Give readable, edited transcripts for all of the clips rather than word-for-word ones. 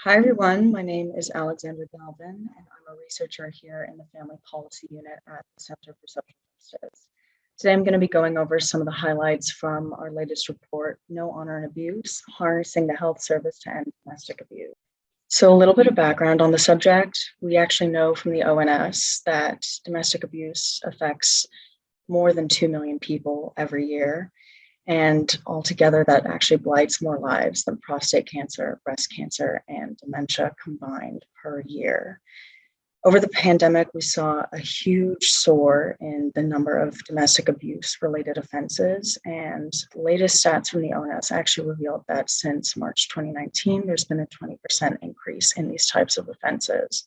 Hi, everyone. My name is Alexandra Galvin, and I'm a researcher here in the Family Policy Unit at the Center for Social Justice. Today, I'm going to be going over some of the highlights from our latest report, No Honor and Abuse, Harnessing the Health Service to End Domestic Abuse. So a little bit of background on the subject. We actually know from the ONS that domestic abuse affects more than 2 million people every year. And altogether, that actually blights more lives than prostate cancer, breast cancer, and dementia combined per year. Over the pandemic, we saw a huge soar in the number of domestic abuse-related offenses. And the latest stats from the ONS actually revealed that since March 2019, there's been a 20% increase in these types of offenses.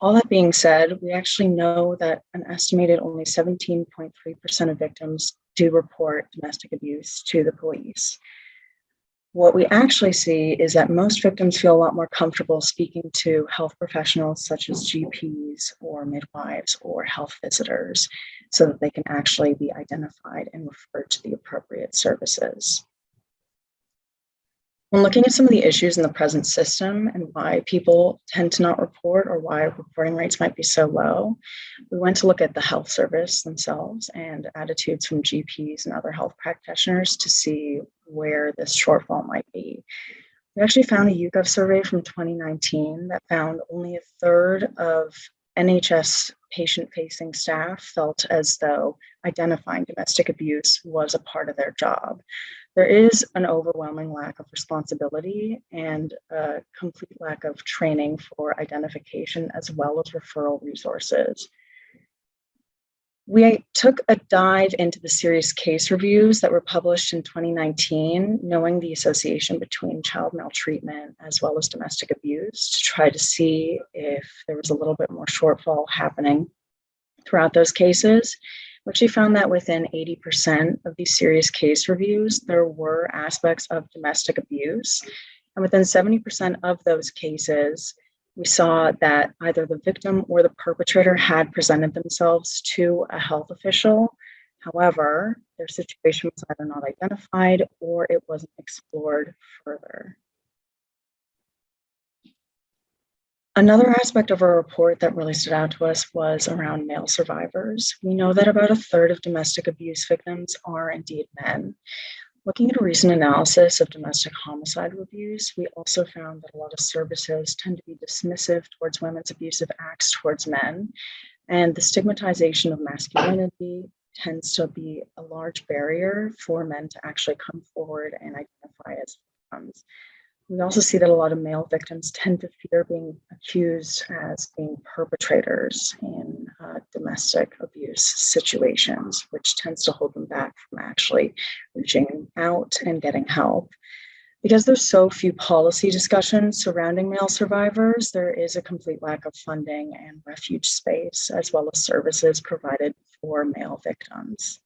All that being said, we actually know that an estimated only 17.3% of victims do report domestic abuse to the police. What we actually see is that most victims feel a lot more comfortable speaking to health professionals such as GPs or midwives or health visitors so that they can actually be identified and referred to the appropriate services. When looking at some of the issues in the present system and why people tend to not report or why reporting rates might be so low, we went to look at the health service themselves and attitudes from GPs and other health practitioners to see where this shortfall might be. We actually found a YouGov survey from 2019 that found only a third of NHS patient-facing staff felt as though identifying domestic abuse was a part of their job. There is an overwhelming lack of responsibility and a complete lack of training for identification as well as referral resources. We took a dive into the serious case reviews that were published in 2019, knowing the association between child maltreatment as well as domestic abuse, to try to see if there was a little bit more shortfall happening throughout those cases. We actually found that within 80% of these serious case reviews, there were aspects of domestic abuse. And within 70% of those cases, we saw that either the victim or the perpetrator had presented themselves to a health official. However, their situation was either not identified or it wasn't explored further. Another aspect of our report that really stood out to us was around male survivors. We know that about a third of domestic abuse victims are indeed men. Looking at a recent analysis of domestic homicide reviews, we also found that a lot of services tend to be dismissive towards women's abusive acts towards men, and the stigmatization of masculinity tends to be a large barrier for men to actually come forward and identify as victims. We also see that a lot of male victims tend to fear being accused as being perpetrators in domestic abuse situations, which tends to hold them back from actually reaching out and getting help. Because there's so few policy discussions surrounding male survivors, there is a complete lack of funding and refuge space, as well as services provided for male victims.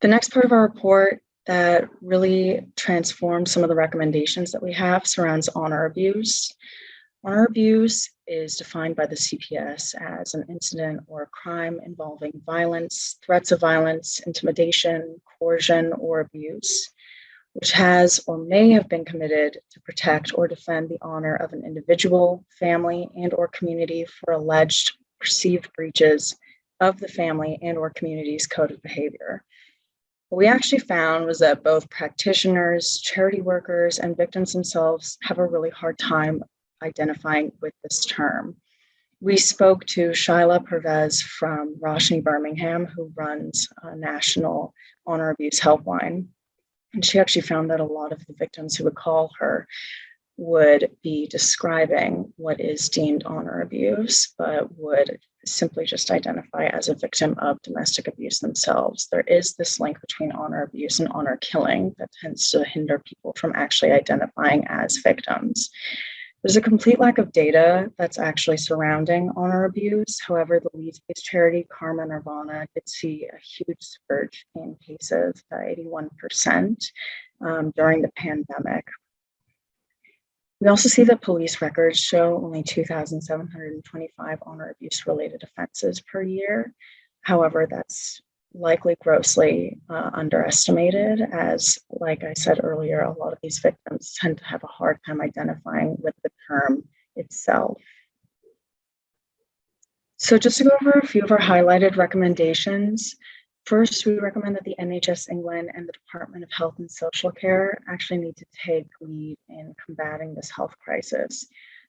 The next part of our report that really transformed some of the recommendations that we have surrounds honor abuse. Honor abuse is defined by the CPS as an incident or a crime involving violence, threats of violence, intimidation, coercion, or abuse, which has or may have been committed to protect or defend the honor of an individual, family, and or community for alleged perceived breaches of the family and or community's code of behavior. What we actually found was that both practitioners, charity workers, and victims themselves have a really hard time identifying with this term. We spoke to Shaila Pervez from Roshni Birmingham, who runs a national honor abuse helpline. And she actually found that a lot of the victims who would call her would be describing what is deemed honor abuse, but would simply just identify as a victim of domestic abuse themselves. There is this link between honor abuse and honor killing that tends to hinder people from actually identifying as victims. There's a complete lack of data that's actually surrounding honor abuse. However, the Leeds-based charity Karma Nirvana did see a huge surge in cases by 81% during the pandemic. We also see that police records show only 2,725 honor abuse related offenses per year. However, that's likely grossly underestimated, as, like I said earlier, a lot of these victims tend to have a hard time identifying with the term itself. So just to go over a few of our highlighted recommendations, first, we recommend that the NHS England and the Department of Health and Social Care actually need to take lead in combating this health crisis.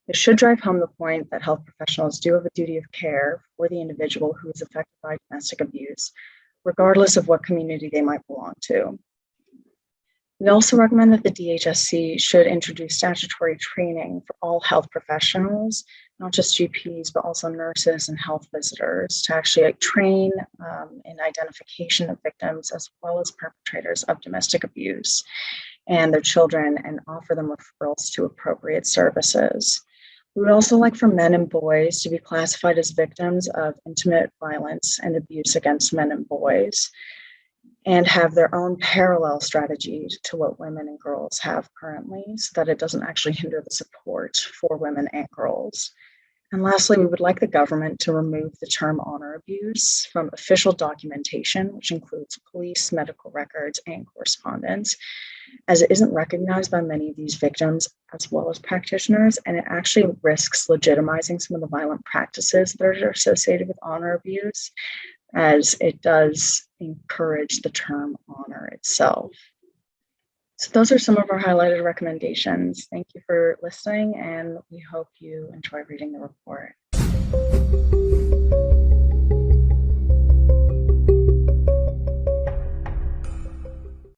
This should drive home the point that health professionals do have a duty of care for the individual who is affected by domestic abuse, regardless of what community they might belong to. We also recommend that the DHSC should introduce statutory training for all health professionals, not just GPs, but also nurses and health visitors, to actually train in identification of victims as well as perpetrators of domestic abuse and their children, and offer them referrals to appropriate services. We would also like for men and boys to be classified as victims of intimate violence and abuse against men and boys, and have their own parallel strategy to what women and girls have currently, so that it doesn't actually hinder the support for women and girls. And lastly, we would like the government to remove the term honor abuse from official documentation, which includes police, medical records, and correspondence, as it isn't recognized by many of these victims as well as practitioners, and it actually risks legitimizing some of the violent practices that are associated with honor abuse, as it does encourage the term honor itself. So those are some of our highlighted recommendations. Thank you for listening, and we hope you enjoy reading the report.